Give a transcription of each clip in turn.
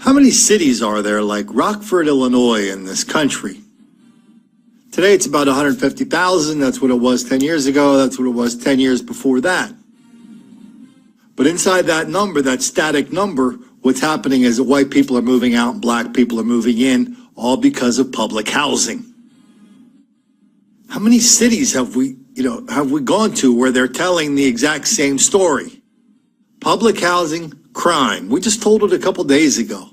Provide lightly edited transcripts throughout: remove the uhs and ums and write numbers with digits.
How many cities are there like Rockford, Illinois in this country? Today it's about 150,000. That's what it was 10 years ago. That's what it was 10 years before that. But inside that number, that static number, what's happening is that white people are moving out and black people are moving in, all because of public housing. How many cities have we gone to where they're telling the exact same story? Public housing, crime. We just told it a couple days ago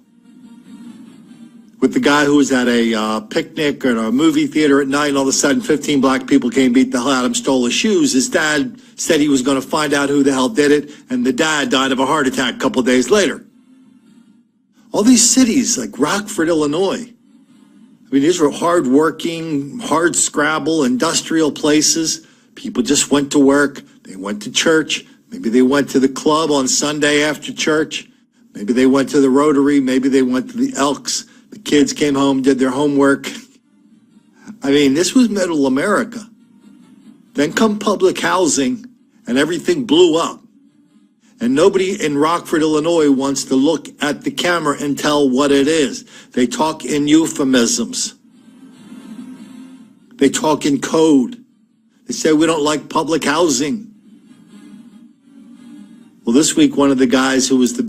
with the guy who was at a picnic or a movie theater at night, and all of a sudden 15 black people came, beat the hell out of him, stole his shoes. His dad said he was going to find out who the hell did it, and the dad died of a heart attack a couple of days later. All these cities like Rockford, Illinois, I mean, these were hard-working, hard-scrabble, industrial places. People just went to work. They went to church. Maybe they went to the club on Sunday after church. Maybe they went to the Rotary. Maybe they went to the Elks. The kids came home, did their homework. I mean, this was middle America. Then come public housing, and everything blew up. And nobody in Rockford, Illinois wants to look at the camera and tell what it is. They talk in euphemisms. They talk in code. They say we don't like public housing. Well, this week, one of the guys who was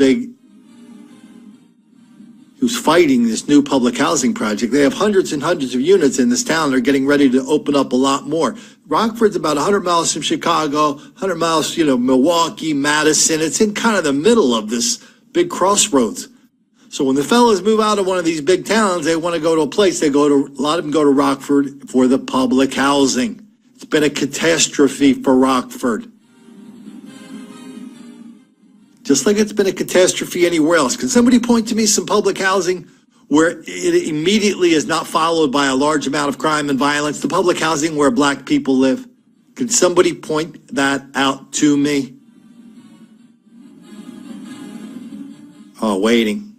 who's fighting this new public housing project, they have hundreds and hundreds of units in this town. They're getting ready to open up a lot more. Rockford's about 100 miles from Chicago, 100 miles, Milwaukee, Madison. It's in kind of the middle of this big crossroads. So when the fellas move out of one of these big towns, they want to go to a place. A lot of them go to Rockford for the public housing. It's been a catastrophe for Rockford. Just like it's been a catastrophe anywhere else. Can somebody point to me some public housing where it immediately is not followed by a large amount of crime and violence? The public housing where black people live. Can somebody point that out to me? Oh, waiting.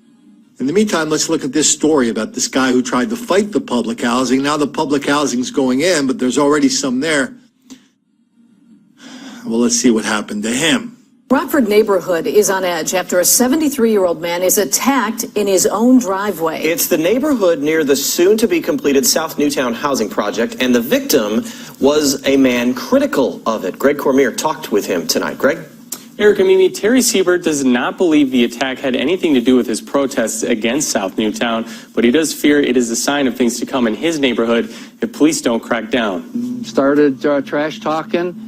In the meantime, let's look at this story about this guy who tried to fight the public housing. Now the public housing's going in, but there's already some there. Well, let's see what happened to him. Rockford neighborhood is on edge after a 73-year-old man is attacked in his own driveway. It's the neighborhood near the soon-to-be-completed South Newtown housing project, and the victim was a man critical of it. Greg Cormier talked with him tonight. Greg? Eric and Mimi, Terry Siebert does not believe the attack had anything to do with his protests against South Newtown, but he does fear it is a sign of things to come in his neighborhood if police don't crack down. Started trash talking.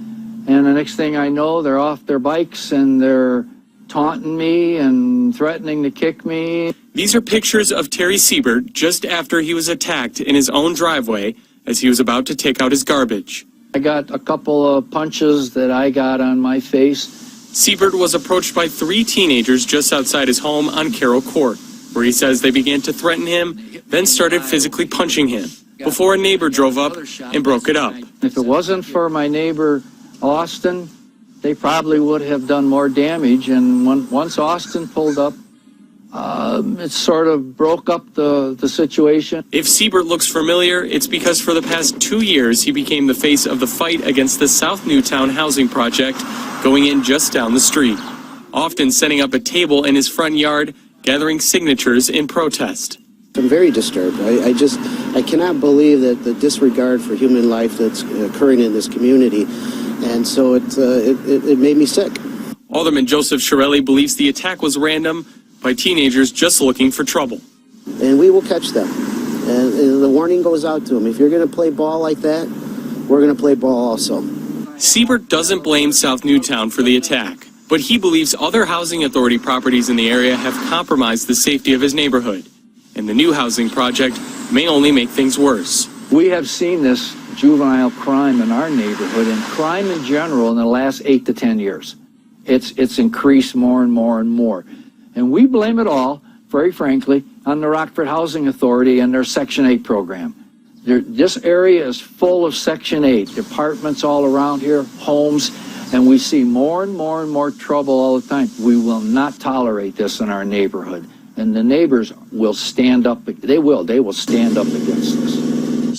And the next thing I know, they're off their bikes and they're taunting me and threatening to kick me. These are pictures of Terry Siebert just after he was attacked in his own driveway as he was about to take out his garbage. I got a couple of punches that I got on my face. Siebert was approached by 3 teenagers just outside his home on Carroll Court, where he says they began to threaten him, then started physically punching him, before a neighbor drove up and broke it up. If it wasn't for my neighbor Austin, they probably would have done more damage. And once Austin pulled up, it sort of broke up the situation. If Siebert looks familiar, it's because for the past 2 years, he became the face of the fight against the South Newtown housing project, going in just down the street, often setting up a table in his front yard, gathering signatures in protest. I'm very disturbed. I cannot believe that the disregard for human life that's occurring in this community. And so it made me sick. Alderman Joseph Shirelli believes the attack was random by teenagers just looking for trouble. And we will catch them. And the warning goes out to them. If you're going to play ball like that, we're going to play ball also. Siebert doesn't blame South Newtown for the attack, but he believes other housing authority properties in the area have compromised the safety of his neighborhood. And the new housing project may only make things worse. We have seen this juvenile crime in our neighborhood and crime in general in the last 8 to 10 years. It's increased more and more and more. And we blame it all, very frankly, on the Rockford Housing Authority and their Section 8 program. This area is full of Section 8, apartments all around here, homes, and we see more and more and more trouble all the time. We will not tolerate this in our neighborhood. And the neighbors will stand up. They will stand up against this.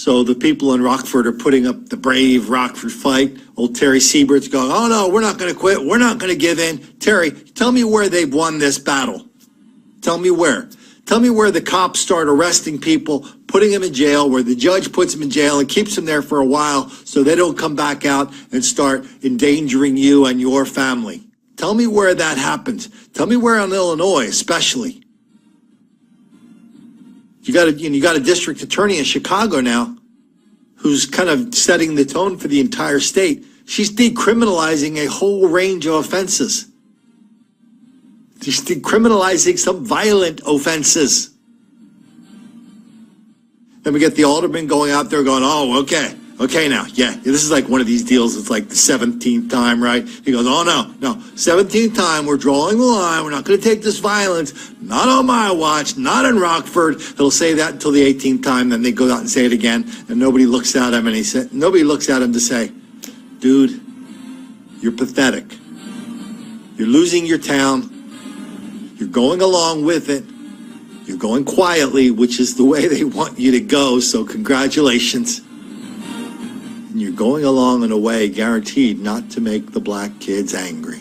So the people in Rockford are putting up the brave Rockford fight. Old Terry Siebert's going, oh no, we're not going to quit. We're not going to give in. Terry, tell me where they've won this battle. Tell me where. Tell me where the cops start arresting people, putting them in jail, where the judge puts them in jail and keeps them there for a while so they don't come back out and start endangering you and your family. Tell me where that happens. Tell me where in Illinois, especially. You got a district attorney in Chicago now who's kind of setting the tone for the entire state. She's decriminalizing a whole range of offenses. She's decriminalizing some violent offenses. Then we get the alderman going out there going, oh, okay now, yeah, this is like one of these deals. It's like the 17th time, right? He goes, oh, no, 17th time, we're drawing the line. We're not going to take this violence. Not on my watch, not in Rockford. He'll say that until the 18th time, then they go out and say it again, and nobody looks at him, and nobody looks at him to say, dude, you're pathetic. You're losing your town. You're going along with it. You're going quietly, which is the way they want you to go, so congratulations. And you're going along in a way guaranteed not to make the black kids angry.